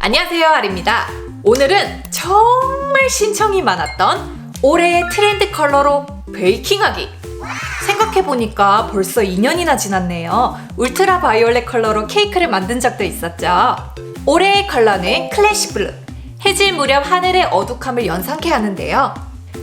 안녕하세요, 아리입니다. 오늘은 정말 신청이 많았던 올해의 트렌드 컬러로 베이킹하기. 생각해보니까 벌써 2년이나 지났네요. 울트라 바이올렛 컬러로 케이크를 만든 적도 있었죠. 올해의 컬러는 클래식 블루. 해질 무렵 하늘의 어둑함을 연상케 하는데요.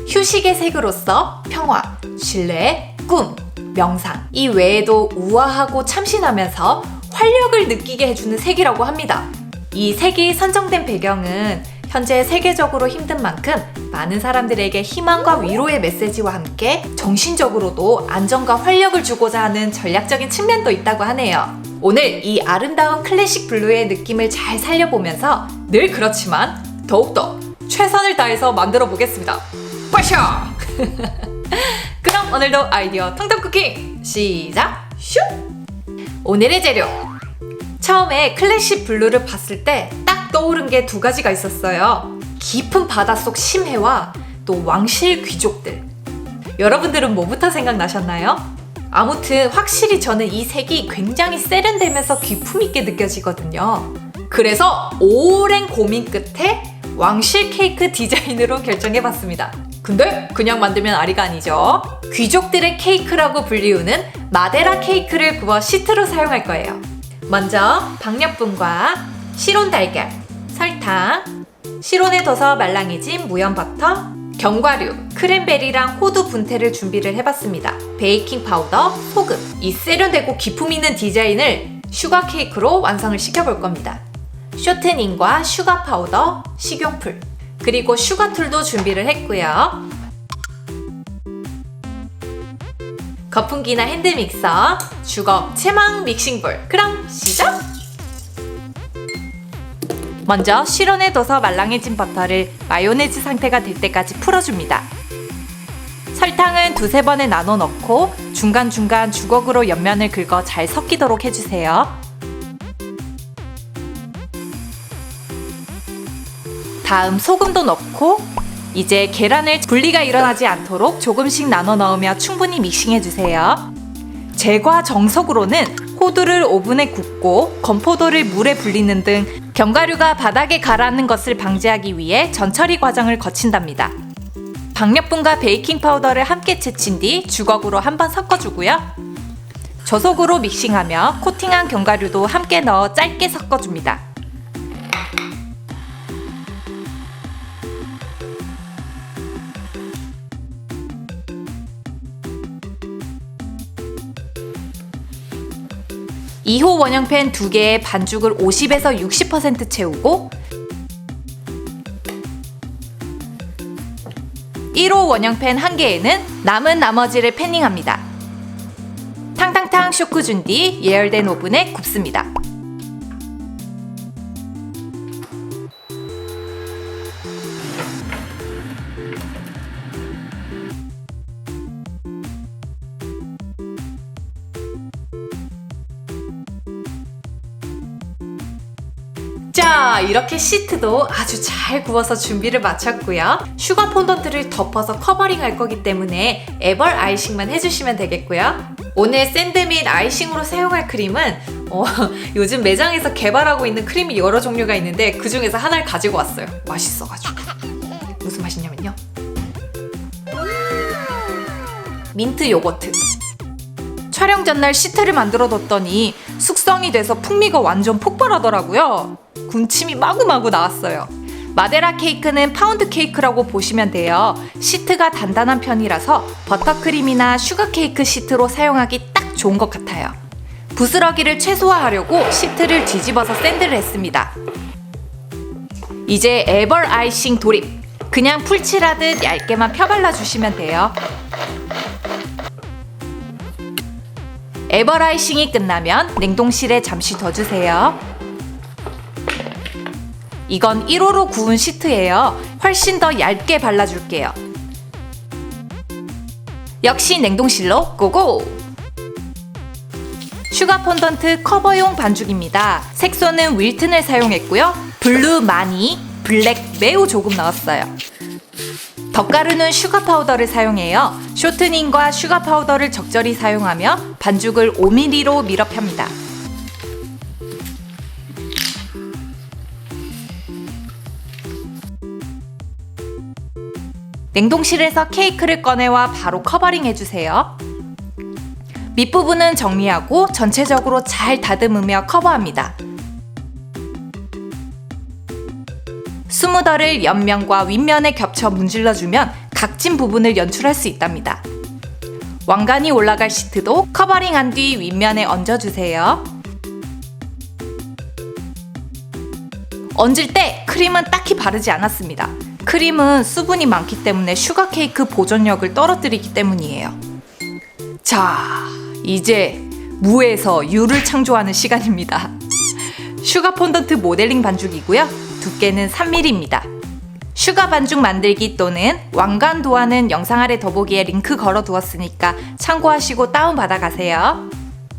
휴식의 색으로서 평화, 신뢰, 꿈, 명상, 이 외에도 우아하고 참신하면서 활력을 느끼게 해주는 색이라고 합니다. 이 색이 선정된 배경은 현재 세계적으로 힘든 만큼 많은 사람들에게 희망과 위로의 메시지와 함께 정신적으로도 안정과 활력을 주고자 하는 전략적인 측면도 있다고 하네요. 오늘 이 아름다운 클래식 블루의 느낌을 잘 살려보면서 늘 그렇지만 더욱더 최선을 다해서 만들어 보겠습니다. 빠샤! 그럼 오늘도 아이디어 통닭 쿠킹 시작! 슈! 오늘의 재료. 처음에 클래식 블루를 봤을 때 딱 떠오른 게 두 가지가 있었어요. 깊은 바닷속 심해와 또 왕실 귀족들. 여러분들은 뭐부터 생각나셨나요? 아무튼 확실히 저는 이 색이 굉장히 세련되면서 기품 있게 느껴지거든요. 그래서 오랜 고민 끝에 왕실 케이크 디자인으로 결정해봤습니다. 근데 그냥 만들면 아리가 아니죠. 귀족들의 케이크라고 불리우는 마데라 케이크를 구워 시트로 사용할 거예요. 먼저 박력분과 시론 달걀, 설탕, 시론에 둬서 말랑해진 무염 버터, 견과류, 크랜베리랑 호두 분태를 준비를 해봤습니다. 베이킹 파우더, 소금. 이 세련되고 기품 있는 디자인을 슈가 케이크로 완성을 시켜볼 겁니다. 쇼트닝과 슈가 파우더, 식용풀, 그리고 슈가툴도 준비를 했고요. 거품기나 핸드믹서, 주걱, 체망 믹싱볼. 그럼 시작! 먼저 실온에 둬서 말랑해진 버터를 마요네즈 상태가 될 때까지 풀어줍니다. 설탕은 두세 번에 나눠 넣고 중간중간 주걱으로 옆면을 긁어 잘 섞이도록 해주세요. 다음 소금도 넣고 이제 계란을 분리가 일어나지 않도록 조금씩 나눠 넣으며 충분히 믹싱해주세요. 제과 정석으로는 호두를 오븐에 굽고 건포도를 물에 불리는 등 견과류가 바닥에 가라앉는 것을 방지하기 위해 전처리 과정을 거친답니다. 박력분과 베이킹 파우더를 함께 채친 뒤 주걱으로 한번 섞어주고요. 저속으로 믹싱하며 코팅한 견과류도 함께 넣어 짧게 섞어줍니다. (2호) 원형팬 2개에 반죽을 50에서 60% 채우고 1호 원형팬 1개에는 남은 나머지를 패닝합니다. 탕탕탕 쇼크 준 뒤 예열된 오븐에 굽습니다. 자, 이렇게 시트도 아주 잘 구워서 준비를 마쳤고요. 슈가 폰던트를 덮어서 커버링 할 거기 때문에 애벌 아이싱만 해주시면 되겠고요. 오늘 샌드 및 아이싱으로 사용할 크림은 요즘 매장에서 개발하고 있는 크림이 여러 종류가 있는데 그 중에서 하나를 가지고 왔어요. 맛있어가지고. 무슨 맛이냐면요, 민트 요거트. 촬영 전날 시트를 만들어 뒀더니 숙성이 돼서 풍미가 완전 폭발하더라고요. 군침이 마구마구 나왔어요. 마데라 케이크는 파운드 케이크라고 보시면 돼요. 시트가 단단한 편이라서 버터크림이나 슈가 케이크 시트로 사용하기 딱 좋은 것 같아요. 부스러기를 최소화하려고 시트를 뒤집어서 샌드를 했습니다. 이제 애벌 아이싱 돌입. 그냥 풀칠하듯 얇게만 펴발라주시면 돼요. 애벌 아이싱이 끝나면 냉동실에 잠시 둬주세요. 이건 1호로 구운 시트예요. 훨씬 더 얇게 발라줄게요. 역시 냉동실로 고고! 슈가 폰던트 커버용 반죽입니다. 색소는 윌튼을 사용했고요. 블루 많이, 블랙 매우 조금 넣었어요. 덧가루는 슈가 파우더를 사용해요. 쇼트닝과 슈가 파우더를 적절히 사용하며 반죽을 5mm로 밀어 펴니다. 냉동실에서 케이크를 꺼내와 바로 커버링 해주세요. 밑부분은 정리하고 전체적으로 잘 다듬으며 커버합니다. 스무더를 옆면과 윗면에 겹쳐 문질러주면 각진 부분을 연출할 수 있답니다. 왕관이 올라갈 시트도 커버링한 뒤 윗면에 얹어주세요. 얹을 때 크림은 딱히 바르지 않았습니다. 크림은 수분이 많기 때문에 슈가 케이크 보존력을 떨어뜨리기 때문이에요. 자, 이제 무에서 유를 창조하는 시간입니다. 슈가 폰던트 모델링 반죽이고요. 두께는 3mm입니다. 슈가 반죽 만들기 또는 왕관 도안은 영상 아래 더보기에 링크 걸어두었으니까 참고하시고 다운받아 가세요.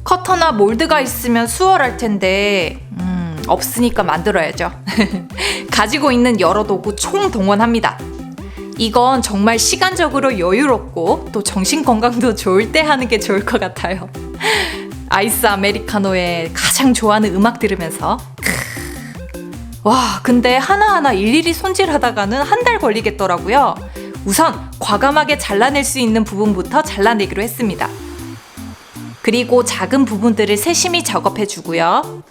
커터나 몰드가 있으면 수월할 텐데 없으니까 만들어야죠. 가지고 있는 여러 도구 총동원합니다. 이건 정말 시간적으로 여유롭고 또 정신 건강도 좋을 때 하는 게 좋을 것 같아요. 아이스 아메리카노에 가장 좋아하는 음악 들으면서 와, 근데 하나하나 일일이 손질하다가는 한 달 걸리겠더라고요. 우선 과감하게 잘라낼 수 있는 부분부터 잘라내기로 했습니다. 그리고 작은 부분들을 세심히 작업해 주고요.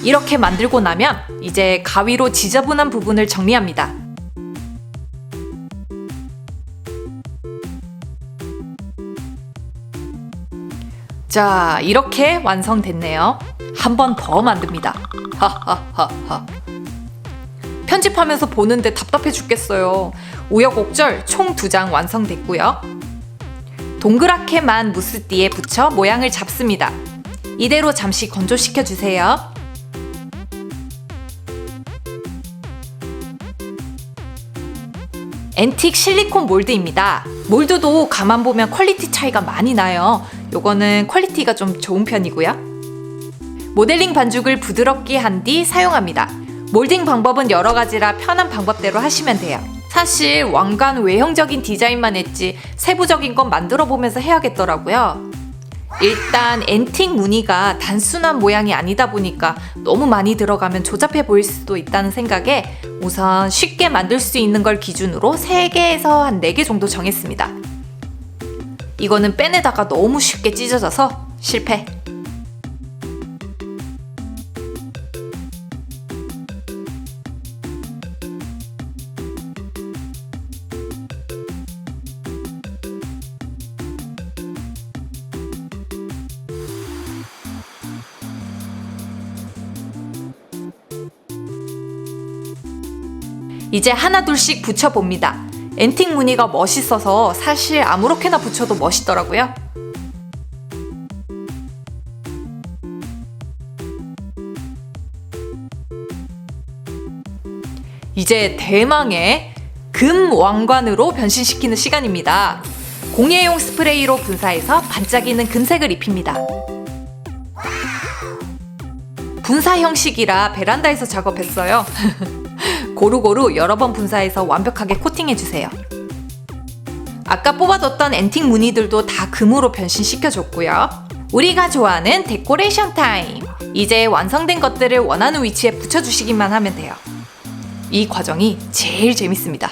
이렇게 만들고 나면 이제 가위로 지저분한 부분을 정리합니다. 자, 이렇게 완성됐네요. 한 번 더 만듭니다. 하하하하. 편집하면서 보는데 답답해 죽겠어요. 우여곡절 총 2장 완성됐고요. 동그랗게만 무스띠에 붙여 모양을 잡습니다. 이대로 잠시 건조시켜 주세요. 앤틱 실리콘 몰드입니다. 몰드도 가만 보면 퀄리티 차이가 많이 나요. 요거는 퀄리티가 좀 좋은 편이고요. 모델링 반죽을 부드럽게 한 뒤 사용합니다. 몰딩 방법은 여러 가지라 편한 방법대로 하시면 돼요. 사실 왕관 외형적인 디자인만 했지 세부적인 건 만들어 보면서 해야겠더라고요. 일단 앤틱 무늬가 단순한 모양이 아니다 보니까 너무 많이 들어가면 조잡해 보일 수도 있다는 생각에 우선 쉽게 만들 수 있는 걸 기준으로 3개에서 한 4개 정도 정했습니다. 이거는 빼내다가 너무 쉽게 찢어져서 실패. 이제 하나둘씩 붙여봅니다. 앤틱 무늬가 멋있어서 사실 아무렇게나 붙여도 멋있더라고요. 이제 대망의 금 왕관으로 변신시키는 시간입니다. 공예용 스프레이로 분사해서 반짝이는 금색을 입힙니다. 분사 형식이라 베란다에서 작업했어요. 고루고루 여러 번 분사해서 완벽하게 코팅해주세요. 아까 뽑아뒀던 앤틱 무늬들도 다 금으로 변신시켜줬고요. 우리가 좋아하는 데코레이션 타임! 이제 완성된 것들을 원하는 위치에 붙여주시기만 하면 돼요. 이 과정이 제일 재밌습니다.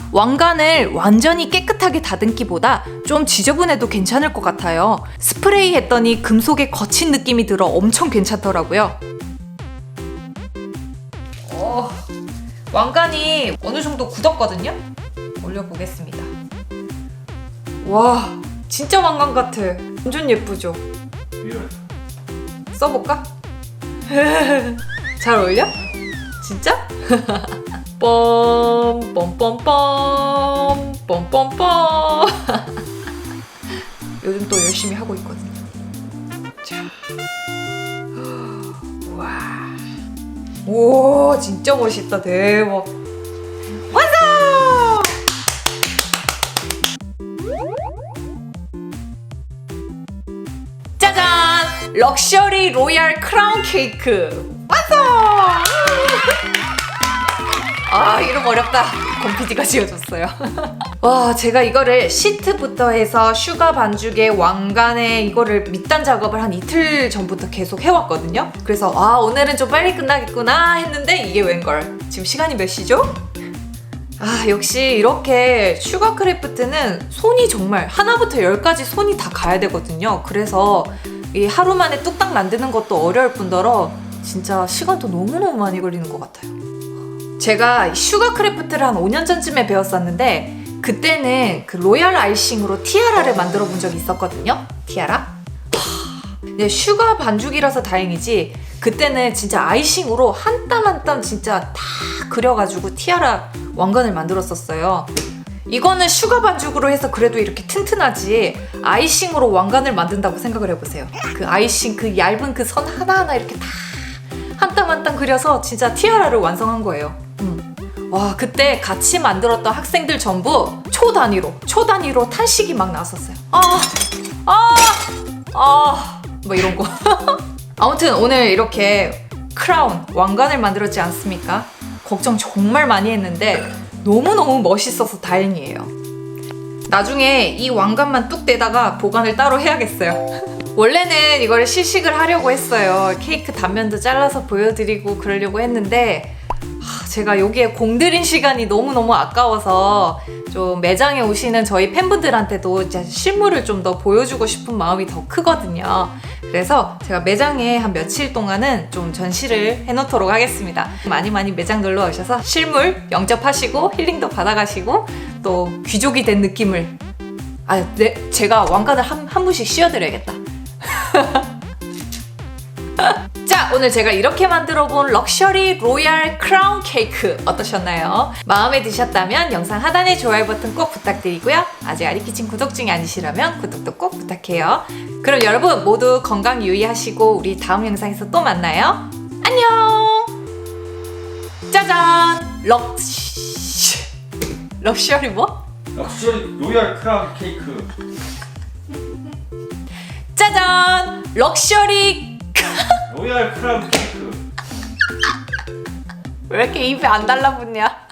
왕관을 완전히 깨끗하게 다듬기보다 좀 지저분해도 괜찮을 것 같아요. 스프레이 했더니 금속에 거친 느낌이 들어 엄청 괜찮더라고요. 왕관이 어느 정도 굳었거든요? 올려보겠습니다. 와, 진짜 왕관 같아. 완전 예쁘죠? 써볼까? 잘 어울려? 진짜? 뻔뻔뻔뻔 뻔뻔뻔 요즘 또 열심히 하고 있거든요. 자, 와, 오, 진짜 멋있다. 대박. 완성! 짜잔! 럭셔리 로얄 크라운 케이크 완성! 아 이름 어렵다. 곰PD가 지어줬어요. 와 제가 이거를 시트부터 해서 슈가 반죽에 왕관에 이거를 밑단 작업을 한 이틀 전부터 계속 해왔거든요. 그래서 아 오늘은 좀 빨리 끝나겠구나 했는데 이게 웬걸. 지금 시간이 몇 시죠? 아 역시 이렇게 슈가 크래프트는 손이 정말 하나부터 10까지 손이 다 가야 되거든요. 그래서 이 하루 만에 뚝딱 만드는 것도 어려울 뿐더러 진짜 시간도 너무너무 많이 걸리는 것 같아요. 제가 슈가 크래프트를 한 5년 전쯤에 배웠었는데 그때는 그 로얄 아이싱으로 티아라를 만들어 본 적이 있었거든요. 티아라? 네, 슈가 반죽이라서 다행이지 그때는 진짜 아이싱으로 한 땀 한 땀 진짜 다 그려가지고 티아라 왕관을 만들었었어요. 이거는 슈가 반죽으로 해서 그래도 이렇게 튼튼하지 아이싱으로 왕관을 만든다고 생각을 해보세요. 그 아이싱 그 얇은 그 선 하나하나 이렇게 다 한 땀 한 땀 그려서 진짜 티아라를 완성한 거예요. 와 그때 같이 만들었던 학생들 전부 초 단위로 탄식이 막 나왔었어요. 뭐 이런 거. 아무튼 오늘 이렇게 크라운 왕관을 만들었지 않습니까? 걱정 정말 많이 했는데 너무너무 멋있어서 다행이에요. 나중에 이 왕관만 뚝 떼다가 보관을 따로 해야겠어요. 원래는 이걸 시식을 하려고 했어요. 케이크 단면도 잘라서 보여드리고 그러려고 했는데 제가 여기에 공들인 시간이 너무너무 아까워서 좀 매장에 오시는 저희 팬분들한테도 이제 실물을 좀 더 보여주고 싶은 마음이 더 크거든요. 그래서 제가 매장에 한 며칠 동안은 좀 전시를 해놓도록 하겠습니다. 많이 매장 놀러 오셔서 실물 영접하시고 힐링도 받아가시고 또 귀족이 된 느낌을 제가 왕관을 한 분씩 씌워드려야겠다. 자 오늘 제가 이렇게 만들어본 럭셔리 로얄 크라운 케이크 어떠셨나요? 마음에 드셨다면 영상 하단에 좋아요 버튼 꼭 부탁드리고요. 아직 아리키친 구독 중이 아니시라면 구독도 꼭 부탁해요. 그럼 여러분 모두 건강 유의하시고 우리 다음 영상에서 또 만나요. 안녕. 짜잔 럭셔리 뭐? 럭셔리 로얄 크라운 케이크. 짜잔 럭셔리 로얄 크라운 케이크. 왜 이렇게 입에 안 달라붙냐?